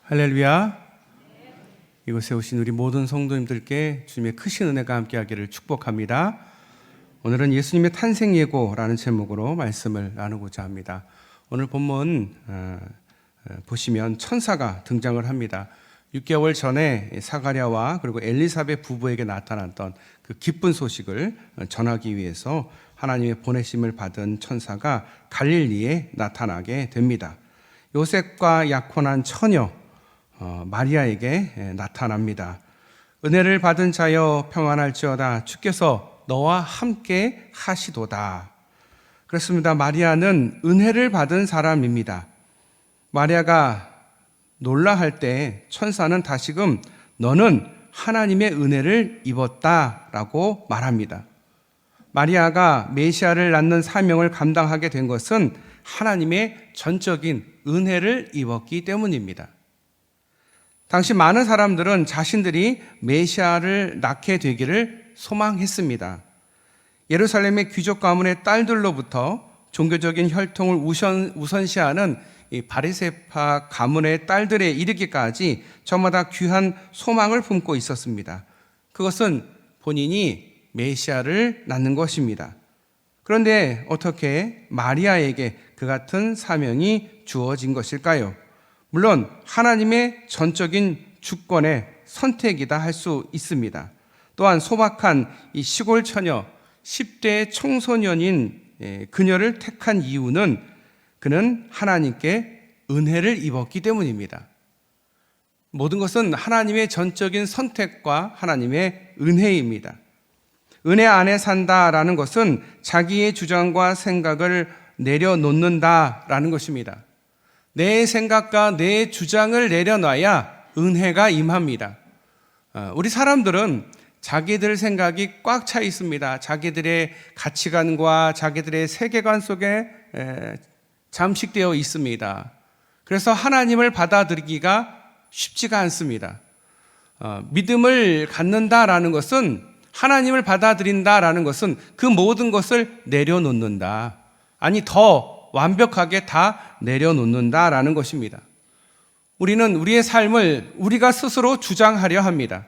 할렐루야. 이곳에 오신 우리 모든 성도님들께 주님의 크신 은혜가 함께하기를 축복합니다. 오늘은 예수님의 탄생 예고라는 제목으로 말씀을 나누고자 합니다. 오늘 본문 보시면 천사가 등장을 합니다. 6개월 전에 사가랴와 그리고 엘리사벳 부부에게 나타났던 그 기쁜 소식을 전하기 위해서 하나님의 보내심을 받은 천사가 갈릴리에 나타나게 됩니다. 요셉과 약혼한 처녀 마리아에게 나타납니다. 은혜를 받은 자여 평안할지어다, 주께서 너와 함께 하시도다. 그렇습니다. 마리아는 은혜를 받은 사람입니다. 마리아가 놀라할 때 천사는 다시금 너는 하나님의 은혜를 입었다라고 말합니다. 마리아가 메시아를 낳는 사명을 감당하게 된 것은 하나님의 전적인 은혜를 입었기 때문입니다. 당시 많은 사람들은 자신들이 메시아를 낳게 되기를 소망했습니다. 예루살렘의 귀족 가문의 딸들로부터 종교적인 혈통을 우선시하는 이 바리새파 가문의 딸들에 이르기까지 저마다 귀한 소망을 품고 있었습니다. 그것은 본인이 메시아를 낳는 것입니다. 그런데 어떻게 마리아에게 그 같은 사명이 주어진 것일까요? 물론 하나님의 전적인 주권의 선택이다 할 수 있습니다. 또한 소박한 이 시골 처녀 10대 청소년인 그녀를 택한 이유는 그는 하나님께 은혜를 입었기 때문입니다. 모든 것은 하나님의 전적인 선택과 하나님의 은혜입니다. 은혜 안에 산다라는 것은 자기의 주장과 생각을 내려놓는다라는 것입니다. 내 생각과 내 주장을 내려놔야 은혜가 임합니다. 우리 사람들은 자기들 생각이 꽉 차 있습니다. 자기들의 가치관과 자기들의 세계관 속에 잠식되어 있습니다. 그래서 하나님을 받아들이기가 쉽지가 않습니다. 믿음을 갖는다라는 것은, 하나님을 받아들인다라는 것은 그 모든 것을 내려놓는다. 아니, 더 완벽하게 다 내려놓는다라는 것입니다. 우리는 우리의 삶을 우리가 스스로 주장하려 합니다.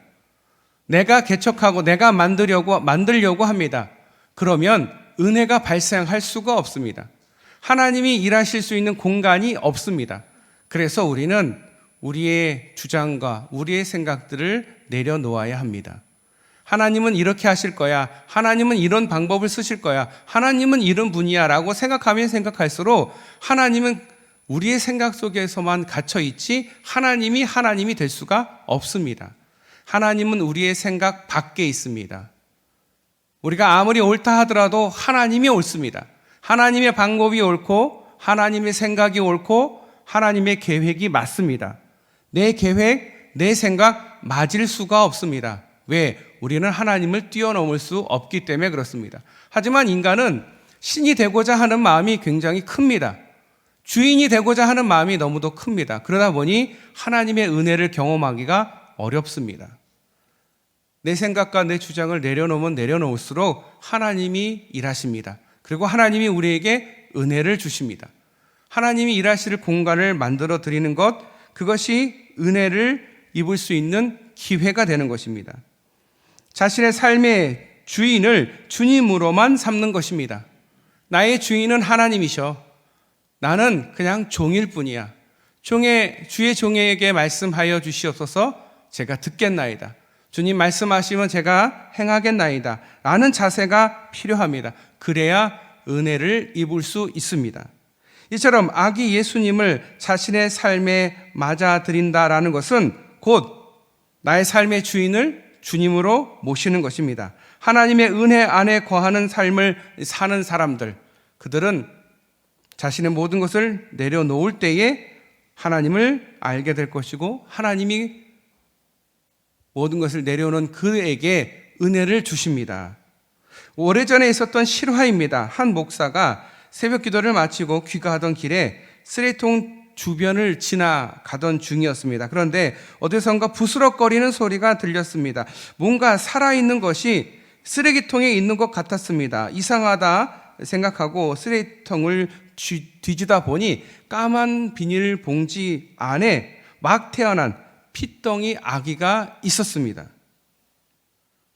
내가 개척하고 내가 만들려고 합니다. 그러면 은혜가 발생할 수가 없습니다. 하나님이 일하실 수 있는 공간이 없습니다. 그래서 우리는 우리의 주장과 우리의 생각들을 내려놓아야 합니다. 하나님은 이렇게 하실 거야, 하나님은 이런 방법을 쓰실 거야, 하나님은 이런 분이야 라고 생각하면 생각할수록 하나님은 우리의 생각 속에서만 갇혀있지 하나님이 될 수가 없습니다. 하나님은 우리의 생각 밖에 있습니다. 우리가 아무리 옳다 하더라도 하나님이 옳습니다. 하나님의 방법이 옳고 하나님의 생각이 옳고 하나님의 계획이 맞습니다. 내 계획, 내 생각 맞을 수가 없습니다. 왜? 우리는 하나님을 뛰어넘을 수 없기 때문에 그렇습니다. 하지만 인간은 신이 되고자 하는 마음이 굉장히 큽니다. 주인이 되고자 하는 마음이 너무도 큽니다. 그러다 보니 하나님의 은혜를 경험하기가 어렵습니다. 내 생각과 내 주장을 내려놓으면 내려놓을수록 하나님이 일하십니다. 그리고 하나님이 우리에게 은혜를 주십니다. 하나님이 일하실 공간을 만들어 드리는 것, 그것이 은혜를 입을 수 있는 기회가 되는 것입니다. 자신의 삶의 주인을 주님으로만 삼는 것입니다. 나의 주인은 하나님이셔. 나는 그냥 종일 뿐이야. 주의 종에게 말씀하여 주시옵소서. 제가 듣겠나이다. 주님 말씀하시면 제가 행하겠나이다 라는 자세가 필요합니다. 그래야 은혜를 입을 수 있습니다. 이처럼 아기 예수님을 자신의 삶에 맞아들인다라는 것은 곧 나의 삶의 주인을 주님으로 모시는 것입니다. 하나님의 은혜 안에 거하는 삶을 사는 사람들, 그들은 자신의 모든 것을 내려놓을 때에 하나님을 알게 될 것이고, 하나님이 모든 것을 내려놓은 그에게 은혜를 주십니다. 오래전에 있었던 실화입니다. 한 목사가 새벽 기도를 마치고 귀가하던 길에 쓰레기통 주변을 지나가던 중이었습니다. 그런데 어디선가 부스럭거리는 소리가 들렸습니다. 뭔가 살아있는 것이 쓰레기통에 있는 것 같았습니다. 이상하다 생각하고 쓰레기통을 뒤지다 보니 까만 비닐 봉지 안에 막 태어난 핏덩이 아기가 있었습니다.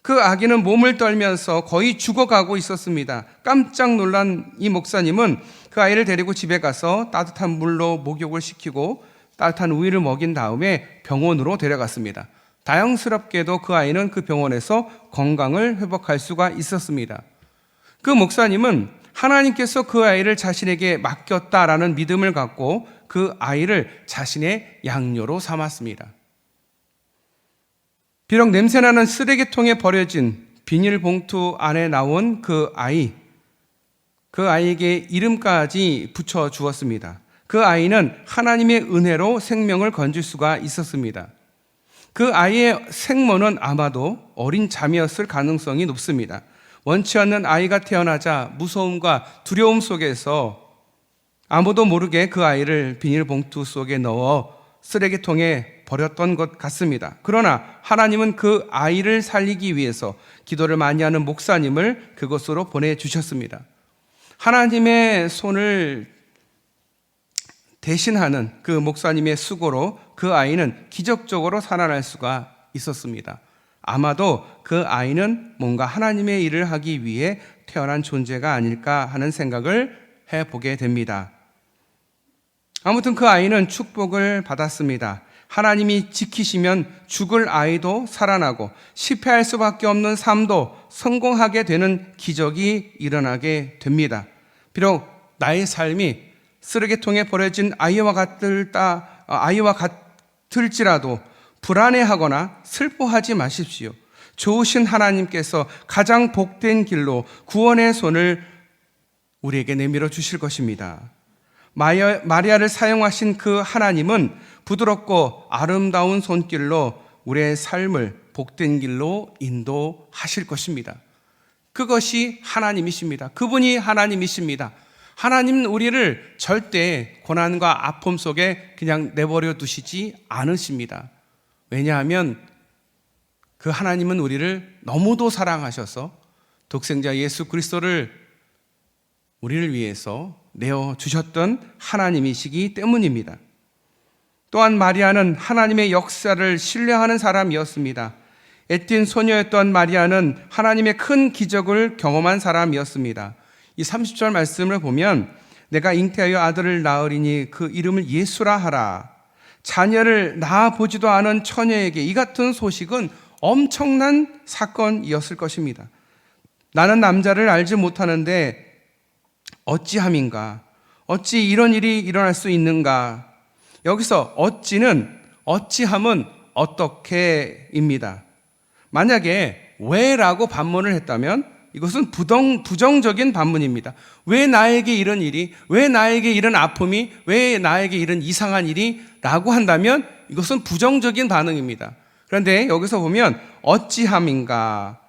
그 아기는 몸을 떨면서 거의 죽어가고 있었습니다. 깜짝 놀란 이 목사님은 그 아이를 데리고 집에 가서 따뜻한 물로 목욕을 시키고 따뜻한 우유를 먹인 다음에 병원으로 데려갔습니다. 다행스럽게도 그 아이는 그 병원에서 건강을 회복할 수가 있었습니다. 그 목사님은 하나님께서 그 아이를 자신에게 맡겼다라는 믿음을 갖고 그 아이를 자신의 양녀로 삼았습니다. 비록 냄새나는 쓰레기통에 버려진 비닐봉투 안에 나온 그 아이에게 이름까지 붙여주었습니다. 그 아이는 하나님의 은혜로 생명을 건질 수가 있었습니다. 그 아이의 생모는 아마도 어린 자매였을 가능성이 높습니다. 원치 않는 아이가 태어나자 무서움과 두려움 속에서 아무도 모르게 그 아이를 비닐봉투 속에 넣어 쓰레기통에 버렸던 것 같습니다. 그러나 하나님은 그 아이를 살리기 위해서 기도를 많이 하는 목사님을 그곳으로 보내주셨습니다. 하나님의 손을 대신하는 그 목사님의 수고로 그 아이는 기적적으로 살아날 수가 있었습니다. 아마도 그 아이는 뭔가 하나님의 일을 하기 위해 태어난 존재가 아닐까 하는 생각을 해보게 됩니다. 아무튼 그 아이는 축복을 받았습니다. 하나님이 지키시면 죽을 아이도 살아나고 실패할 수밖에 없는 삶도 성공하게 되는 기적이 일어나게 됩니다. 비록 나의 삶이 쓰레기통에 버려진 아이와 같을지라도 불안해하거나 슬퍼하지 마십시오. 좋으신 하나님께서 가장 복된 길로 구원의 손을 우리에게 내밀어 주실 것입니다. 마리아를 사용하신 그 하나님은 부드럽고 아름다운 손길로 우리의 삶을 복된 길로 인도하실 것입니다. 그것이 하나님이십니다. 그분이 하나님이십니다. 하나님은 우리를 절대 고난과 아픔 속에 그냥 내버려 두시지 않으십니다. 왜냐하면 그 하나님은 우리를 너무도 사랑하셔서 독생자 예수 그리스도를 우리를 위해서 내어주셨던 하나님이시기 때문입니다. 또한 마리아는 하나님의 역사를 신뢰하는 사람이었습니다. 애띤 소녀였던 마리아는 하나님의 큰 기적을 경험한 사람이었습니다. 이 30절 말씀을 보면 내가 잉태하여 아들을 낳으리니 그 이름을 예수라 하라. 자녀를 낳아보지도 않은 처녀에게 이 같은 소식은 엄청난 사건이었을 것입니다. 나는 남자를 알지 못하는데 어찌함인가? 어찌 이런 일이 일어날 수 있는가? 여기서 어찌함은 어떻게입니다. 만약에 왜라고 반문을 했다면 이것은 부정적인 반문입니다. 왜 나에게 이런 일이, 왜 나에게 이런 아픔이, 왜 나에게 이런 이상한 일이 라고 한다면 이것은 부정적인 반응입니다. 그런데 여기서 보면 어찌함인가?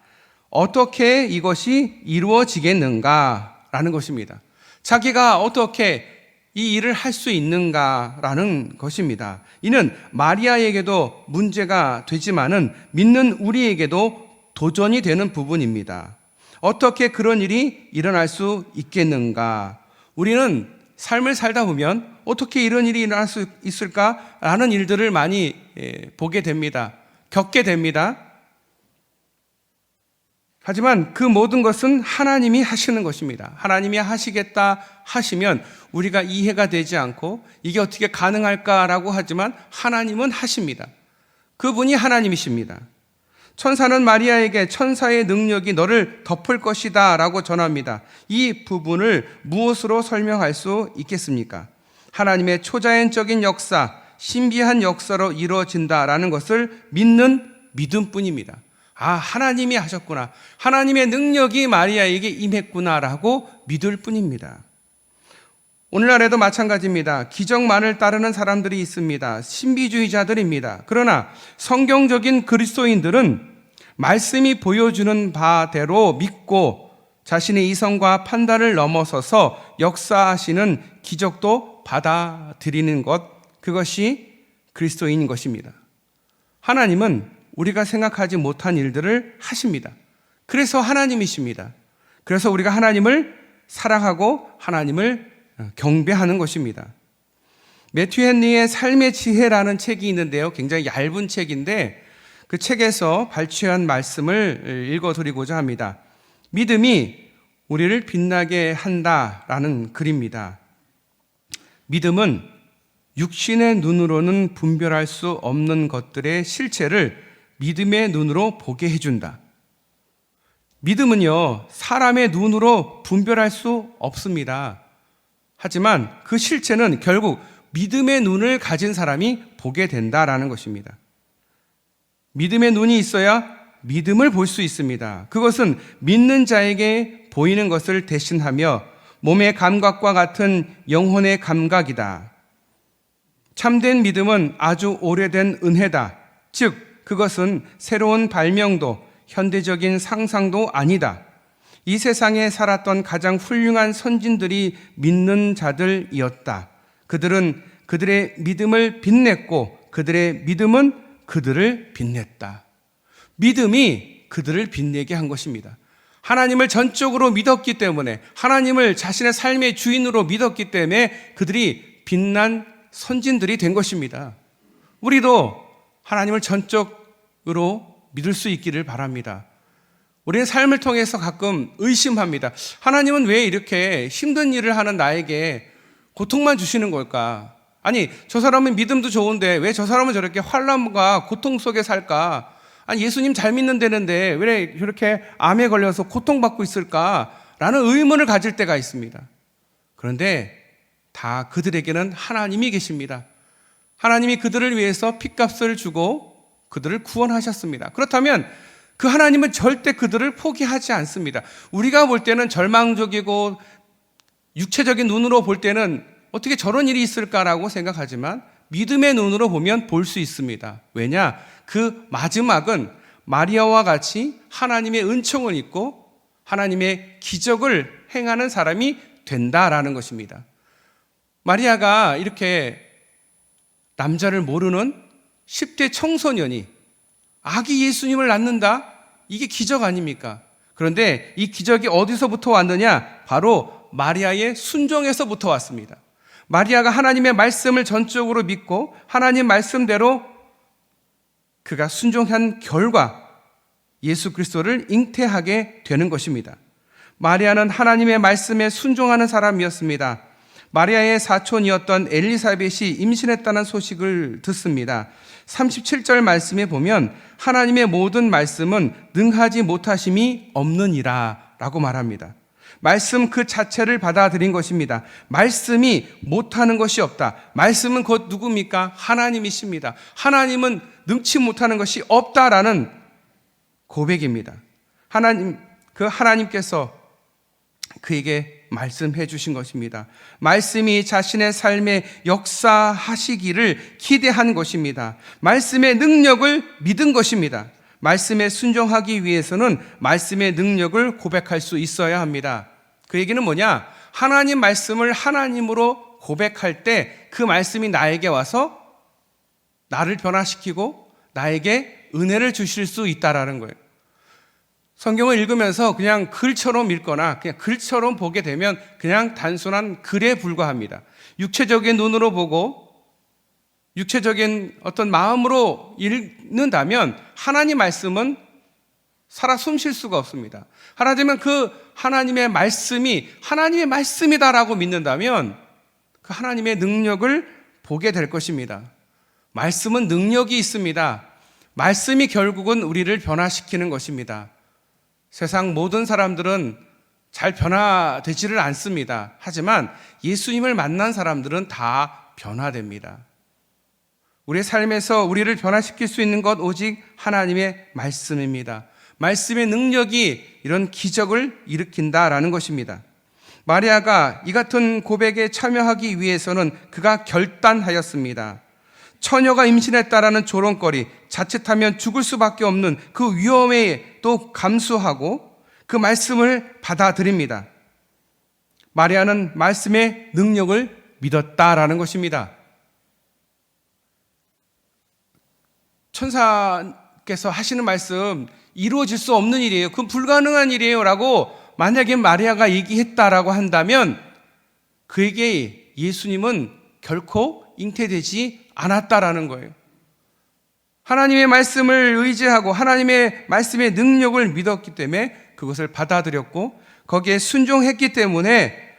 어떻게 이것이 이루어지겠는가? 라는 것입니다. 자기가 어떻게 이 일을 할 수 있는가라는 것입니다. 이는 마리아에게도 문제가 되지만은 믿는 우리에게도 도전이 되는 부분입니다. 어떻게 그런 일이 일어날 수 있겠는가? 우리는 삶을 살다 보면 어떻게 이런 일이 일어날 수 있을까라는 일들을 많이 보게 됩니다. 겪게 됩니다. 하지만 그 모든 것은 하나님이 하시는 것입니다. 하나님이 하시겠다 하시면 우리가 이해가 되지 않고 이게 어떻게 가능할까라고 하지만 하나님은 하십니다. 그분이 하나님이십니다. 천사는 마리아에게 천사의 능력이 너를 덮을 것이다 라고 전합니다. 이 부분을 무엇으로 설명할 수 있겠습니까? 하나님의 초자연적인 역사, 신비한 역사로 이루어진다라는 것을 믿는 믿음뿐입니다. 아, 하나님이 하셨구나. 하나님의 능력이 마리아에게 임했구나라고 믿을 뿐입니다. 오늘날에도 마찬가지입니다. 기적만을 따르는 사람들이 있습니다. 신비주의자들입니다. 그러나 성경적인 그리스도인들은 말씀이 보여주는 바대로 믿고 자신의 이성과 판단을 넘어서서 역사하시는 기적도 받아들이는 것, 그것이 그리스도인인 것입니다. 하나님은 우리가 생각하지 못한 일들을 하십니다. 그래서 하나님이십니다. 그래서 우리가 하나님을 사랑하고 하나님을 경배하는 것입니다. 매튜 헨리의 삶의 지혜라는 책이 있는데요. 굉장히 얇은 책인데 그 책에서 발췌한 말씀을 읽어드리고자 합니다. 믿음이 우리를 빛나게 한다라는 글입니다. 믿음은 육신의 눈으로는 분별할 수 없는 것들의 실체를 믿음의 눈으로 보게 해준다. 믿음은요, 사람의 눈으로 분별할 수 없습니다. 하지만 그 실체는 결국 믿음의 눈을 가진 사람이 보게 된다라는 것입니다. 믿음의 눈이 있어야 믿음을 볼 수 있습니다. 그것은 믿는 자에게 보이는 것을 대신하며 몸의 감각과 같은 영혼의 감각이다. 참된 믿음은 아주 오래된 은혜다. 즉, 그것은 새로운 발명도 현대적인 상상도 아니다. 이 세상에 살았던 가장 훌륭한 선진들이 믿는 자들이었다. 그들은 그들의 믿음을 빛냈고 그들의 믿음은 그들을 빛냈다. 믿음이 그들을 빛내게 한 것입니다. 하나님을 전적으로 믿었기 때문에, 하나님을 자신의 삶의 주인으로 믿었기 때문에 그들이 빛난 선진들이 된 것입니다. 우리도 하나님을 전적으로 믿을 수 있기를 바랍니다. 우리는 삶을 통해서 가끔 의심합니다. 하나님은 왜 이렇게 힘든 일을 하는 나에게 고통만 주시는 걸까? 아니, 저 사람은 믿음도 좋은데 왜 저 사람은 저렇게 환난과 고통 속에 살까? 아니, 예수님 잘 믿는다는데 왜 저렇게 암에 걸려서 고통받고 있을까라는 의문을 가질 때가 있습니다. 그런데 다 그들에게는 하나님이 계십니다. 하나님이 그들을 위해서 핏값을 주고 그들을 구원하셨습니다. 그렇다면 그 하나님은 절대 그들을 포기하지 않습니다. 우리가 볼 때는 절망적이고 육체적인 눈으로 볼 때는 어떻게 저런 일이 있을까라고 생각하지만 믿음의 눈으로 보면 볼 수 있습니다. 왜냐? 그 마지막은 마리아와 같이 하나님의 은총을 입고 하나님의 기적을 행하는 사람이 된다라는 것입니다. 마리아가 이렇게 남자를 모르는 10대 청소년이 아기 예수님을 낳는다? 이게 기적 아닙니까? 그런데 이 기적이 어디서부터 왔느냐? 바로 마리아의 순종에서부터 왔습니다. 마리아가 하나님의 말씀을 전적으로 믿고 하나님 말씀대로 그가 순종한 결과 예수 그리스도를 잉태하게 되는 것입니다. 마리아는 하나님의 말씀에 순종하는 사람이었습니다. 마리아의 사촌이었던 엘리사벳이 임신했다는 소식을 듣습니다. 37절 말씀에 보면 하나님의 모든 말씀은 능하지 못하심이 없느니라 라고 말합니다. 말씀 그 자체를 받아들인 것입니다. 말씀이 못하는 것이 없다. 말씀은 곧 누굽니까? 하나님이십니다. 하나님은 능치 못하는 것이 없다라는 고백입니다. 하나님께서 그에게 말씀해 주신 것입니다. 말씀이 자신의 삶에 역사하시기를 기대한 것입니다. 말씀의 능력을 믿은 것입니다. 말씀에 순종하기 위해서는 말씀의 능력을 고백할 수 있어야 합니다. 그 얘기는 뭐냐? 하나님 말씀을 하나님으로 고백할 때 그 말씀이 나에게 와서 나를 변화시키고 나에게 은혜를 주실 수 있다라는 거예요. 성경을 읽으면서 그냥 글처럼 읽거나 그냥 글처럼 보게 되면 그냥 단순한 글에 불과합니다. 육체적인 눈으로 보고 육체적인 어떤 마음으로 읽는다면 하나님 말씀은 살아 숨쉴 수가 없습니다. 하나님은 그 하나님의 말씀이 하나님의 말씀이다라고 믿는다면 그 하나님의 능력을 보게 될 것입니다. 말씀은 능력이 있습니다. 말씀이 결국은 우리를 변화시키는 것입니다. 세상 모든 사람들은 잘 변화되지를 않습니다. 하지만 예수님을 만난 사람들은 다 변화됩니다. 우리의 삶에서 우리를 변화시킬 수 있는 것 오직 하나님의 말씀입니다. 말씀의 능력이 이런 기적을 일으킨다라는 것입니다. 마리아가 이 같은 고백에 참여하기 위해서는 그가 결단하였습니다. 처녀가 임신했다라는 조롱거리, 자칫하면 죽을 수밖에 없는 그 위험에 또 감수하고 그 말씀을 받아들입니다. 마리아는 말씀의 능력을 믿었다라는 것입니다. 천사께서 하시는 말씀 이루어질 수 없는 일이에요. 그건 불가능한 일이에요 라고 만약에 마리아가 얘기했다라고 한다면 그에게 예수님은 결코 잉태되지 않았다라는 거예요. 하나님의 말씀을 의지하고 하나님의 말씀의 능력을 믿었기 때문에 그것을 받아들였고 거기에 순종했기 때문에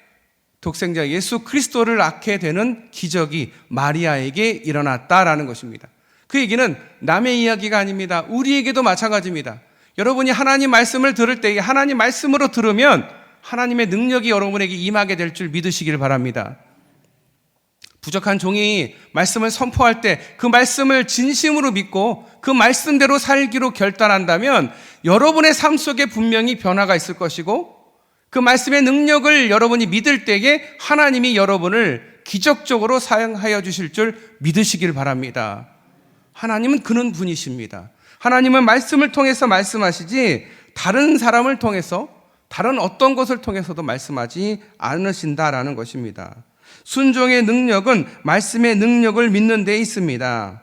독생자 예수 그리스도를 낳게 되는 기적이 마리아에게 일어났다라는 것입니다. 그 얘기는 남의 이야기가 아닙니다. 우리에게도 마찬가지입니다. 여러분이 하나님 말씀을 들을 때 하나님 말씀으로 들으면 하나님의 능력이 여러분에게 임하게 될 줄 믿으시길 바랍니다. 부족한 종이 말씀을 선포할 때 그 말씀을 진심으로 믿고 그 말씀대로 살기로 결단한다면 여러분의 삶 속에 분명히 변화가 있을 것이고 그 말씀의 능력을 여러분이 믿을 때에 하나님이 여러분을 기적적으로 사용하여 주실 줄 믿으시길 바랍니다. 하나님은 그런 분이십니다. 하나님은 말씀을 통해서 말씀하시지 다른 사람을 통해서 다른 어떤 것을 통해서도 말씀하지 않으신다라는 것입니다. 순종의 능력은 말씀의 능력을 믿는 데 있습니다.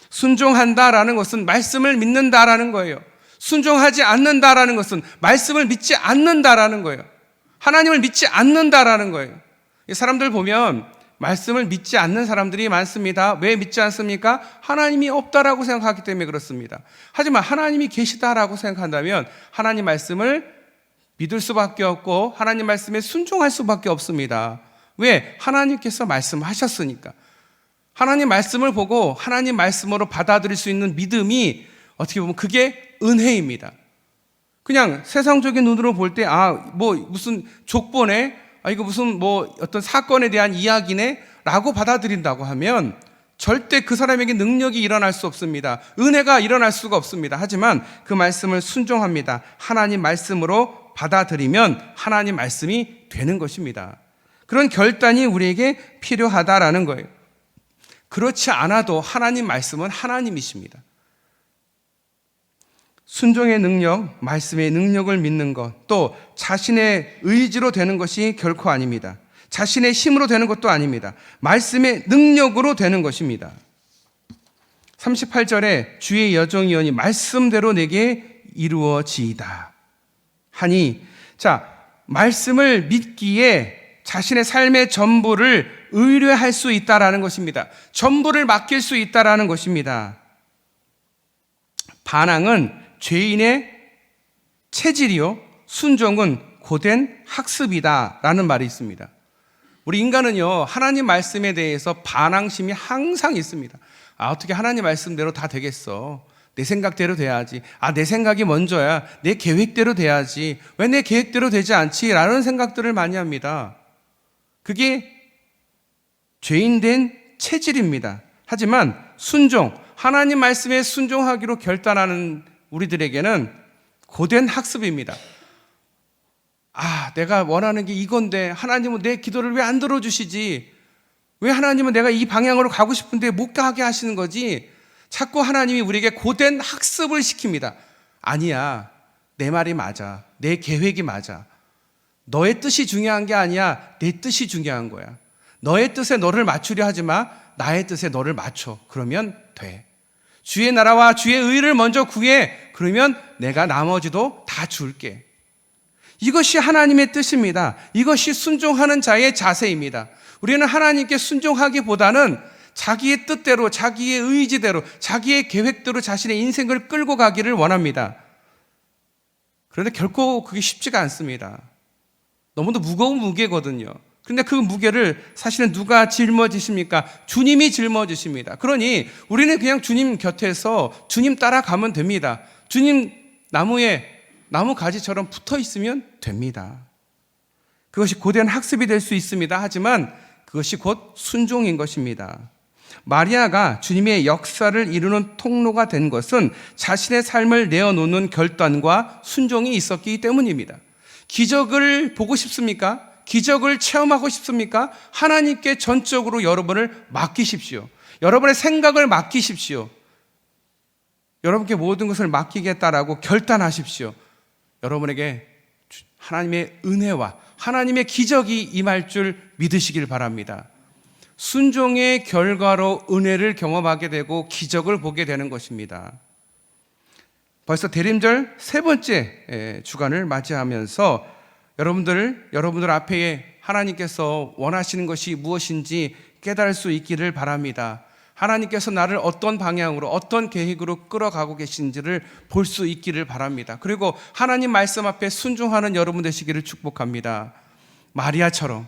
순종한다라는 것은 말씀을 믿는다라는 거예요. 순종하지 않는다라는 것은 말씀을 믿지 않는다라는 거예요. 하나님을 믿지 않는다라는 거예요. 사람들 보면 말씀을 믿지 않는 사람들이 많습니다. 왜 믿지 않습니까? 하나님이 없다라고 생각하기 때문에 그렇습니다. 하지만 하나님이 계시다라고 생각한다면 하나님 말씀을 믿을 수밖에 없고 하나님 말씀에 순종할 수밖에 없습니다. 왜? 하나님께서 말씀하셨으니까. 하나님 말씀을 보고 하나님 말씀으로 받아들일 수 있는 믿음이 어떻게 보면 그게 은혜입니다. 그냥 세상적인 눈으로 볼 때 무슨 족보네, 이거 무슨 어떤 사건에 대한 이야기네 라고 받아들인다고 하면 절대 그 사람에게 능력이 일어날 수 없습니다. 은혜가 일어날 수가 없습니다. 하지만 그 말씀을 순종합니다. 하나님 말씀으로 받아들이면 하나님 말씀이 되는 것입니다. 그런 결단이 우리에게 필요하다라는 거예요. 그렇지 않아도 하나님 말씀은 하나님이십니다. 순종의 능력, 말씀의 능력을 믿는 것, 또 자신의 의지로 되는 것이 결코 아닙니다. 자신의 힘으로 되는 것도 아닙니다. 말씀의 능력으로 되는 것입니다. 38절에 주의 여종이여니 말씀대로 내게 이루어지이다 하니, 말씀을 믿기에 자신의 삶의 전부를 의뢰할 수 있다라는 것입니다. 전부를 맡길 수 있다라는 것입니다. 반항은 죄인의 체질이요, 순종은 고된 학습이다라는 말이 있습니다. 우리 인간은요, 하나님 말씀에 대해서 반항심이 항상 있습니다. 어떻게 하나님 말씀대로 다 되겠어? 내 생각대로 돼야지. 내 생각이 먼저야. 내 계획대로 돼야지. 왜 내 계획대로 되지 않지? 라는 생각들을 많이 합니다. 그게 죄인된 체질입니다. 하지만 순종, 하나님 말씀에 순종하기로 결단하는 우리들에게는 고된 학습입니다. 내가 원하는 게 이건데 하나님은 내 기도를 왜 안 들어주시지? 왜 하나님은 내가 이 방향으로 가고 싶은데 못 가게 하시는 거지? 자꾸 하나님이 우리에게 고된 학습을 시킵니다. 아니야, 내 말이 맞아. 내 계획이 맞아. 너의 뜻이 중요한 게 아니야. 내 뜻이 중요한 거야. 너의 뜻에 너를 맞추려 하지 마. 나의 뜻에 너를 맞춰. 그러면 돼. 주의 나라와 주의 의를 먼저 구해. 그러면 내가 나머지도 다 줄게. 이것이 하나님의 뜻입니다. 이것이 순종하는 자의 자세입니다. 우리는 하나님께 순종하기보다는 자기의 뜻대로, 자기의 의지대로, 자기의 계획대로 자신의 인생을 끌고 가기를 원합니다. 그런데 결코 그게 쉽지가 않습니다. 너무도 무거운 무게거든요. 그런데 그 무게를 사실은 누가 짊어지십니까? 주님이 짊어지십니다. 그러니 우리는 그냥 주님 곁에서 주님 따라가면 됩니다. 주님 나무 가지처럼 붙어 있으면 됩니다. 그것이 고된 학습이 될 수 있습니다. 하지만 그것이 곧 순종인 것입니다. 마리아가 주님의 역사를 이루는 통로가 된 것은 자신의 삶을 내어놓는 결단과 순종이 있었기 때문입니다. 기적을 보고 싶습니까? 기적을 체험하고 싶습니까? 하나님께 전적으로 여러분을 맡기십시오. 여러분의 생각을 맡기십시오. 여러분께 모든 것을 맡기겠다라고 결단하십시오. 여러분에게 하나님의 은혜와 하나님의 기적이 임할 줄 믿으시길 바랍니다. 순종의 결과로 은혜를 경험하게 되고 기적을 보게 되는 것입니다. 벌써 대림절 세 번째 주간을 맞이하면서 여러분들 앞에 하나님께서 원하시는 것이 무엇인지 깨달을 수 있기를 바랍니다. 하나님께서 나를 어떤 방향으로 어떤 계획으로 끌어가고 계신지를 볼 수 있기를 바랍니다. 그리고 하나님 말씀 앞에 순종하는 여러분 되시기를 축복합니다. 마리아처럼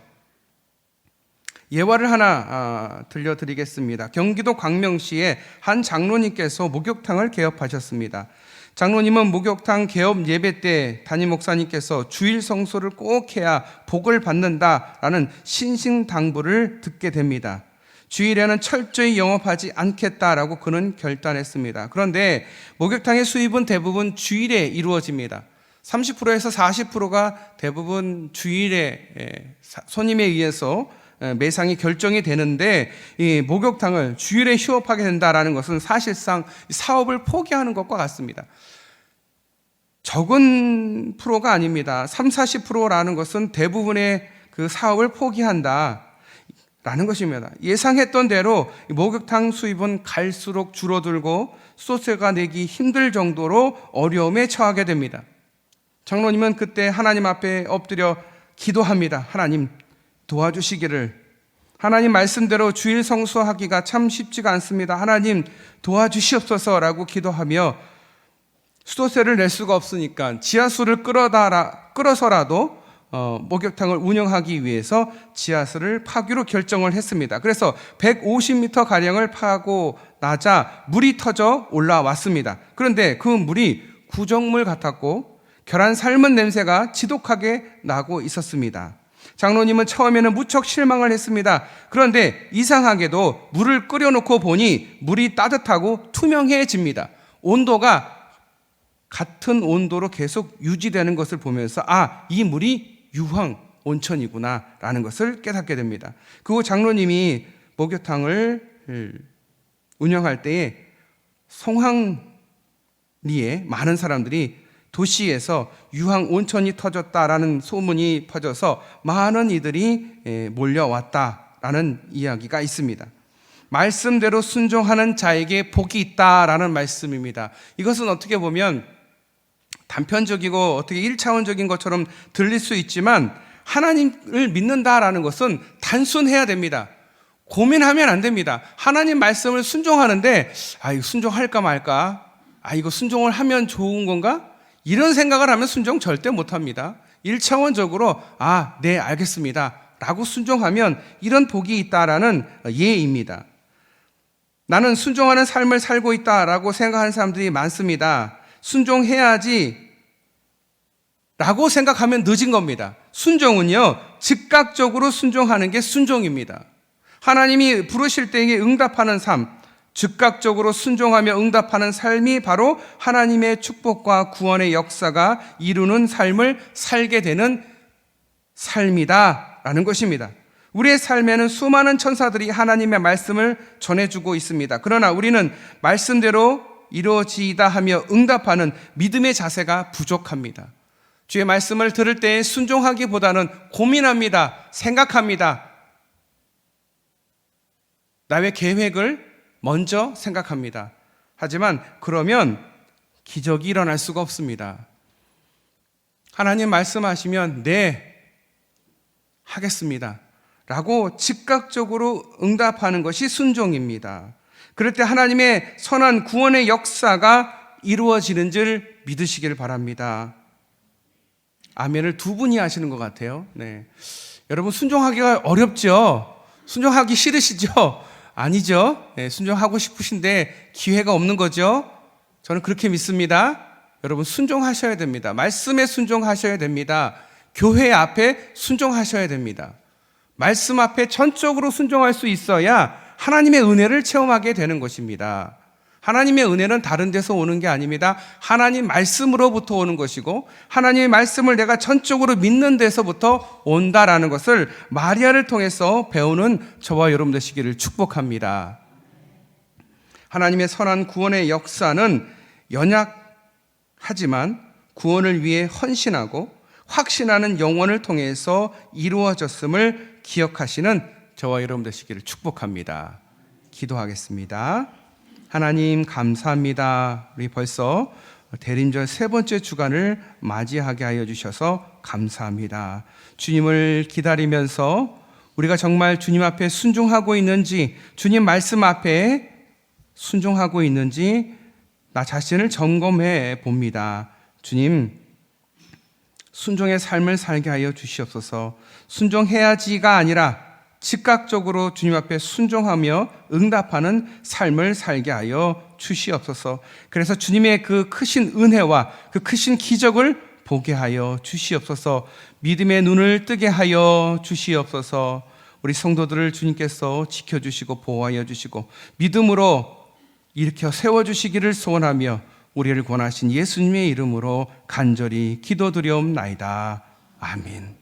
예화를 하나 들려드리겠습니다. 경기도 광명시의 한 장로님께서 목욕탕을 개업하셨습니다. 장로님은 목욕탕 개업 예배 때 담임 목사님께서 주일 성소를 꼭 해야 복을 받는다라는 신신당부를 듣게 됩니다. 주일에는 철저히 영업하지 않겠다라고 그는 결단했습니다. 그런데 목욕탕의 수입은 대부분 주일에 이루어집니다. 30%에서 40%가 대부분 주일에 손님에 의해서 매상이 결정이 되는데, 이 목욕탕을 주일에 휴업하게 된다라는 것은 사실상 사업을 포기하는 것과 같습니다. 적은 프로가 아닙니다. 30, 40%라는 것은 대부분의 그 사업을 포기한다 라는 것입니다. 예상했던 대로 목욕탕 수입은 갈수록 줄어들고 소세가 내기 힘들 정도로 어려움에 처하게 됩니다. 장로님은 그때 하나님 앞에 엎드려 기도합니다. 하나님 도와주시기를. 하나님 말씀대로 주일 성수하기가 참 쉽지가 않습니다. 하나님 도와주시옵소서라고 기도하며 수도세를 낼 수가 없으니까 지하수를 끌어서라도 목욕탕을 운영하기 위해서 지하수를 파기로 결정을 했습니다. 그래서 150m 가량을 파고 나자 물이 터져 올라왔습니다. 그런데 그 물이 구정물 같았고 계란 삶은 냄새가 지독하게 나고 있었습니다. 장로님은 처음에는 무척 실망을 했습니다. 그런데 이상하게도 물을 끓여놓고 보니 물이 따뜻하고 투명해집니다. 온도가 같은 온도로 계속 유지되는 것을 보면서 이 물이 유황 온천이구나 라는 것을 깨닫게 됩니다. 그 장로님이 목욕탕을 운영할 때에 송항리에 많은 사람들이 도시에서 유황 온천이 터졌다라는 소문이 퍼져서 많은 이들이 몰려왔다라는 이야기가 있습니다. 말씀대로 순종하는 자에게 복이 있다라는 말씀입니다. 이것은 어떻게 보면 단편적이고 어떻게 1차원적인 것처럼 들릴 수 있지만 하나님을 믿는다라는 것은 단순해야 됩니다. 고민하면 안 됩니다. 하나님 말씀을 순종하는데 이거 순종할까 말까? 이거 순종을 하면 좋은 건가? 이런 생각을 하면 순종 절대 못합니다. 1차원적으로 네 알겠습니다 라고 순종하면 이런 복이 있다라는 예입니다. 나는 순종하는 삶을 살고 있다라고 생각하는 사람들이 많습니다. 순종해야지 라고 생각하면 늦은 겁니다. 순종은요 즉각적으로 순종하는 게 순종입니다. 하나님이 부르실 때에 응답하는 삶, 즉각적으로 순종하며 응답하는 삶이 바로 하나님의 축복과 구원의 역사가 이루는 삶을 살게 되는 삶이다라는 것입니다. 우리의 삶에는 수많은 천사들이 하나님의 말씀을 전해주고 있습니다. 그러나 우리는 말씀대로 이루어지다 하며 응답하는 믿음의 자세가 부족합니다. 주의 말씀을 들을 때 순종하기보다는 고민합니다. 생각합니다. 나의 계획을 먼저 생각합니다. 하지만 그러면 기적이 일어날 수가 없습니다. 하나님 말씀하시면 네, 하겠습니다 라고 즉각적으로 응답하는 것이 순종입니다. 그럴 때 하나님의 선한 구원의 역사가 이루어지는 줄 믿으시길 바랍니다. 아멘을 두 분이 하시는 것 같아요. 네. 여러분 순종하기가 어렵죠? 순종하기 싫으시죠? 아니죠. 네, 순종하고 싶으신데 기회가 없는 거죠. 저는 그렇게 믿습니다. 여러분 순종하셔야 됩니다. 말씀에 순종하셔야 됩니다. 교회 앞에 순종하셔야 됩니다. 말씀 앞에 전적으로 순종할 수 있어야 하나님의 은혜를 체험하게 되는 것입니다. 하나님의 은혜는 다른 데서 오는 게 아닙니다. 하나님 말씀으로부터 오는 것이고 하나님의 말씀을 내가 전적으로 믿는 데서부터 온다라는 것을 마리아를 통해서 배우는 저와 여러분 되시기를 축복합니다. 하나님의 선한 구원의 역사는 연약하지만 구원을 위해 헌신하고 확신하는 영혼을 통해서 이루어졌음을 기억하시는 저와 여러분 되시기를 축복합니다. 기도하겠습니다. 하나님 감사합니다. 우리 벌써 대림절 세 번째 주간을 맞이하게 하여 주셔서 감사합니다. 주님을 기다리면서 우리가 정말 주님 앞에 순종하고 있는지, 주님 말씀 앞에 순종하고 있는지 나 자신을 점검해 봅니다. 주님, 순종의 삶을 살게 하여 주시옵소서. 순종해야지가 아니라 즉각적으로 주님 앞에 순종하며 응답하는 삶을 살게 하여 주시옵소서. 그래서 주님의 그 크신 은혜와 그 크신 기적을 보게 하여 주시옵소서. 믿음의 눈을 뜨게 하여 주시옵소서. 우리 성도들을 주님께서 지켜주시고 보호하여 주시고 믿음으로 일으켜 세워주시기를 소원하며 우리를 권하신 예수님의 이름으로 간절히 기도드리옵나이다. 아멘.